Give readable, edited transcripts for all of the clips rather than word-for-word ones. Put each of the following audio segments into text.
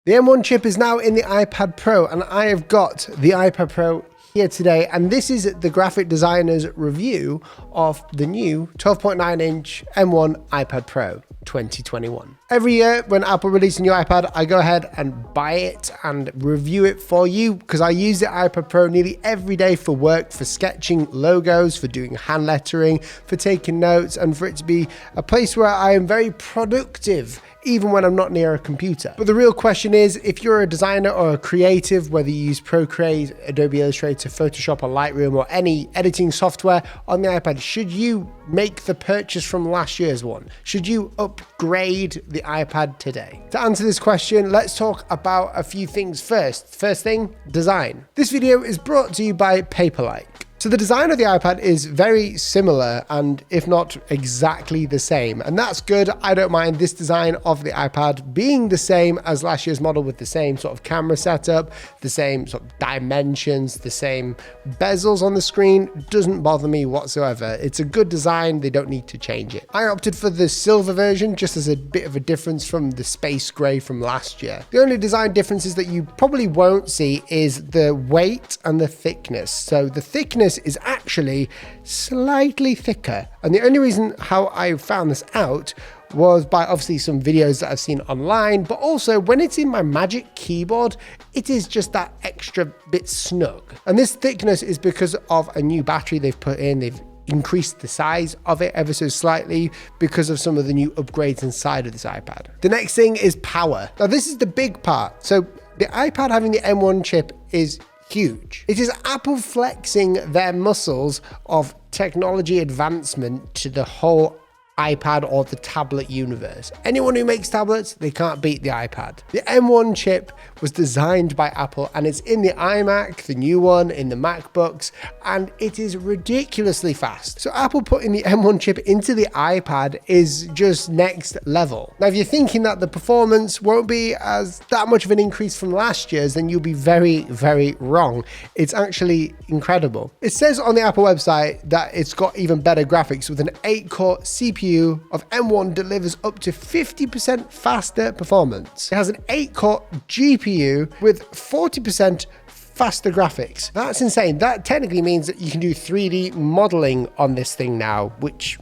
The M1 chip is now in the iPad Pro, and I have got the iPad Pro here today, and this is the graphic designer's review of the new 12.9-inch M1 iPad Pro 2021. Every year when Apple releases a new iPad, I go ahead and buy it and review it for you because I use the iPad Pro nearly every day for work, for sketching logos, for doing hand lettering, for taking notes, and for it to be a place where I am very productive even when I'm not near a computer. But the real question is, if you're a designer or a creative, whether you use Procreate, Adobe Illustrator, Photoshop or Lightroom or any editing software on the iPad, should you make the purchase from last year's one? Should you upgrade the iPad today? To answer this question, let's talk about a few things first. First thing, design. This video is brought to you by Paperlike. So the design of the iPad is very similar and if not exactly the same, and that's good. I don't mind this design of the iPad being the same as last year's model, with the same sort of camera setup, the same sort of dimensions, the same bezels on the screen. Doesn't bother me whatsoever. It's a good design. They don't need to change it. I opted for the silver version just as a bit of a difference from the space gray from last year. The only design differences that you probably won't see is the weight and the thickness. So the thickness is actually slightly thicker, and the only reason how I found this out was by obviously some videos that I've seen online, but also when it's in my Magic Keyboard, it is just that extra bit snug. And this thickness is because of a new battery they've put in. They've increased the size of it ever so slightly because of some of the new upgrades inside of this iPad. The next thing is power. Now this is the big part. So the iPad having the M1 chip is huge. It is Apple flexing their muscles of technology advancement to the whole iPad or the tablet universe. Anyone who makes tablets, they can't beat the iPad. The M1 chip was designed by Apple and it's in the iMac, the new one, in the MacBooks, and it is ridiculously fast. So Apple putting the M1 chip into the iPad is just next level. Now, if you're thinking that the performance won't be as that much of an increase from last year's, then you'll be very, very wrong. It's actually incredible. It says on the Apple website that it's got even better graphics with an 8-core CPU of M1 delivers up to 50% faster performance. It has an 8-core GPU with 40% faster graphics. That's insane. That technically means that you can do 3D modeling on this thing now, which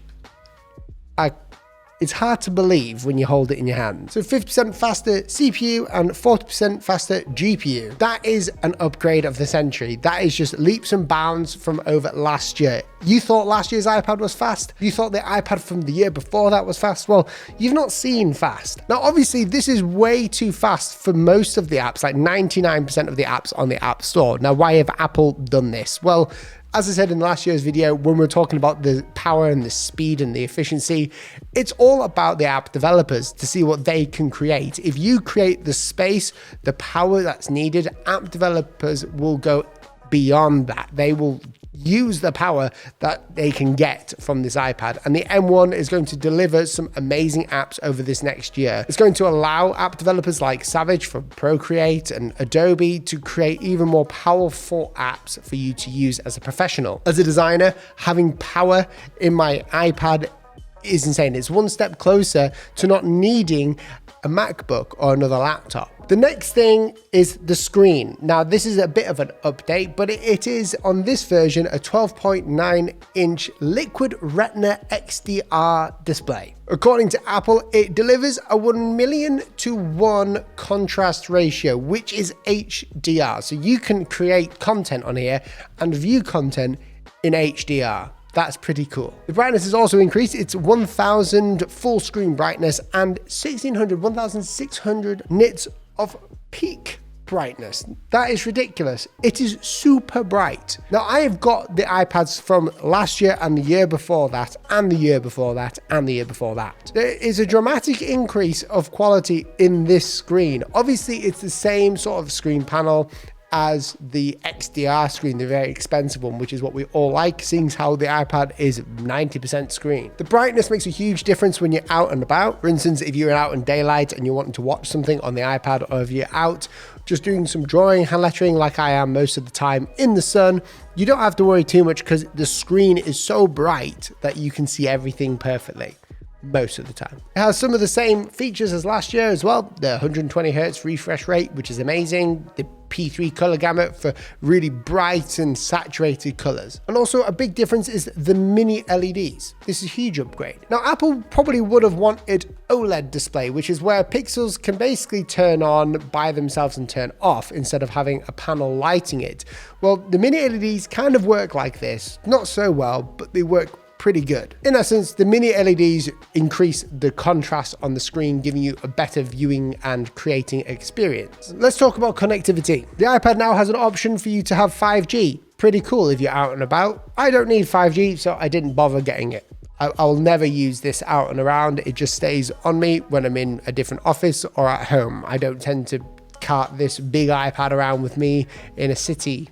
it's hard to believe when you hold it in your hand. So 50% faster CPU and 40% faster GPU. That is an upgrade of the century. That is just leaps and bounds from over last year. You thought last year's iPad was fast? You thought the iPad from the year before that was fast? Well, you've not seen fast. Now, obviously, this is way too fast for most of the apps, like 99% of the apps on the App Store. Now, why have Apple done this? Well, as I said in last year's video, when we were talking about the power and the speed and the efficiency, it's all about the app developers to see what they can create. If you create the space, the power that's needed, app developers will go beyond that. They will use the power that they can get from this iPad, and the M1 is going to deliver some amazing apps over this next year. It's going to allow app developers like Savage for Procreate and Adobe to create even more powerful apps for you to use as a professional. As a designer, having power in my iPad is insane. It's one step closer to not needing a MacBook or another laptop. The next thing is the screen. Now, this is a bit of an update, but it is on this version a 12.9-inch Liquid Retina XDR display. According to Apple, it delivers a 1,000,000:1 contrast ratio, which is HDR. So you can create content on here and view content in HDR. That's pretty cool. The brightness is also increased. It's 1000 full screen brightness and 1600 nits of peak brightness. That is ridiculous. It is super bright. Now, I have got the iPads from last year and the year before that and the year before that and the year before that. There is a dramatic increase of quality in this screen. Obviously, it's the same sort of screen panel as the XDR screen, the very expensive one, which is what we all like, seeing how the iPad is 90% screen. The brightness makes a huge difference when you're out and about. For instance, if you're out in daylight and you're wanting to watch something on the iPad, or if you're out just doing some drawing, hand lettering like I am most of the time in the sun, you don't have to worry too much because the screen is so bright that you can see everything perfectly. most of the time. It has some of the same features as last year as well. The 120 Hz refresh rate, which is amazing. The P3 color gamut for really bright and saturated colors. And also a big difference is the mini LEDs. This is a huge upgrade. Now, Apple probably would have wanted OLED display, which is where pixels can basically turn on by themselves and turn off instead of having a panel lighting it. Well, the mini LEDs kind of work like this. Not so well, but they work pretty good. In essence, the mini LEDs increase the contrast on the screen, giving you a better viewing and creating experience. Let's talk about connectivity. The iPad now has an option for you to have 5G. Pretty cool if you're out and about. I don't need 5G, so I didn't bother getting it. I'll never use this out and around. It just stays on me when I'm in a different office or at home. I don't tend to cart this big iPad around with me in a city.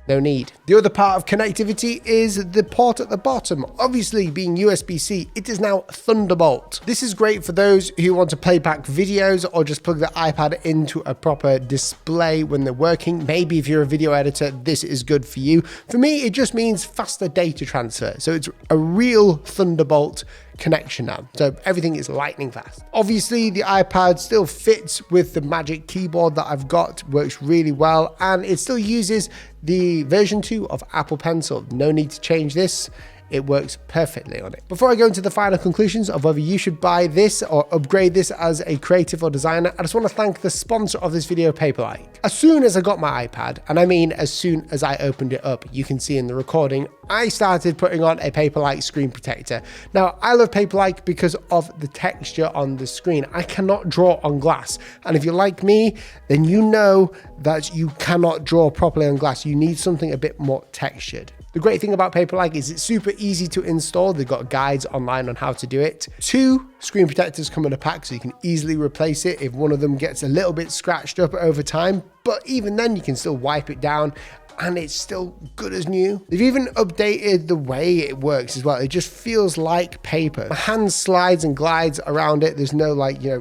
No need. The other part of connectivity is the port at the bottom. Obviously, being USB-C, it is now Thunderbolt. This is great for those who want to play back videos or just plug the iPad into a proper display when they're working. Maybe if you're a video editor, this is good for you. For me, it just means faster data transfer. So it's a real Thunderbolt connection now. So everything is lightning fast. Obviously, the iPad still fits with the Magic Keyboard that I've got, works really well, and it still uses the version 2 of Apple Pencil. No need to change this. It works perfectly on it. Before I go into the final conclusions of whether you should buy this or upgrade this as a creative or designer, I just want to thank the sponsor of this video, Paperlike. As soon as I got my iPad, and I mean as soon as I opened it up, you can see in the recording, I started putting on a Paperlike screen protector. Now, I love Paperlike because of the texture on the screen. I cannot draw on glass. And if you're like me, then you know that you cannot draw properly on glass. You need something a bit more textured. The great thing about Paperlike is it's super easy to install. They've got guides online on how to do it. 2 screen protectors come in a pack, so you can easily replace it if one of them gets a little bit scratched up over time. But even then, you can still wipe it down and it's still good as new. They've even updated the way it works as well. It just feels like paper. My hand slides and glides around it. There's no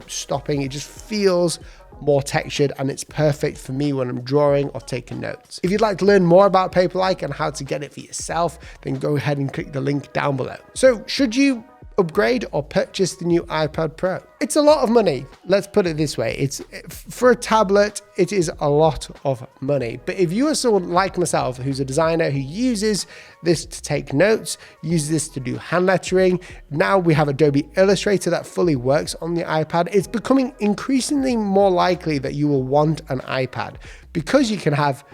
stopping. It just feels more textured, and it's perfect for me when I'm drawing or taking notes. If you'd like to learn more about Paperlike and how to get it for yourself, then go ahead and click the link down below. So should you upgrade or purchase the new iPad Pro? It's a lot of money. Let's put it this way. For a tablet, it is a lot of money. But if you are someone like myself who's a designer who uses this to take notes, uses this to do hand lettering, now we have Adobe Illustrator that fully works on the iPad, it's becoming increasingly more likely that you will want an iPad because you can have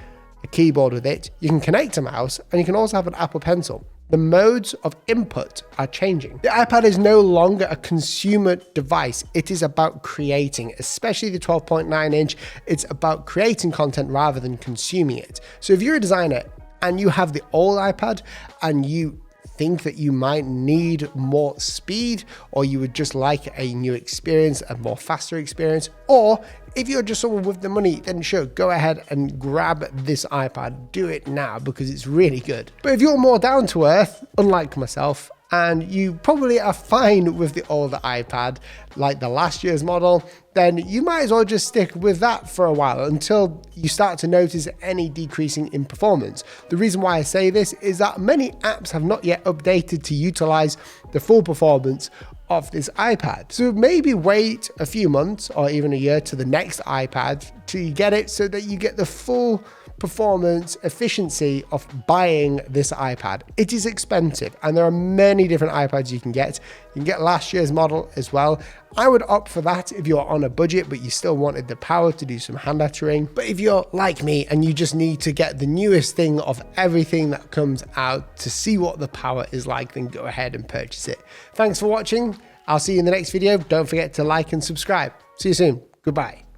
a keyboard with it, you can connect a mouse, and you can also have an Apple Pencil. The modes of input are changing. The iPad is no longer a consumer device. It is about creating, especially the 12.9 inch. It's about creating content rather than consuming it. So if you're a designer and you have the old iPad and you think that you might need more speed, or you would just like a new experience, a more faster experience, or if you're just someone with the money, then sure, go ahead and grab this iPad. Do it now because it's really good. But if you're more down to earth, unlike myself, and you probably are fine with the older iPad, like the last year's model, then you might as well just stick with that for a while until you start to notice any decreasing in performance. The reason why I say this is that many apps have not yet updated to utilize the full performance of this iPad. So maybe wait a few months or even a year to the next iPad till you get it, so that you get the full performance efficiency of buying this iPad. It is expensive, and there are many different iPads you can get. You can get last year's model as well. I would opt for that if you're on a budget, but you still wanted the power to do some hand lettering. But if you're like me and you just need to get the newest thing of everything that comes out to see what the power is like, then go ahead and purchase it. Thanks for watching. I'll see you in the next video. Don't forget to like and subscribe. See you soon. Goodbye.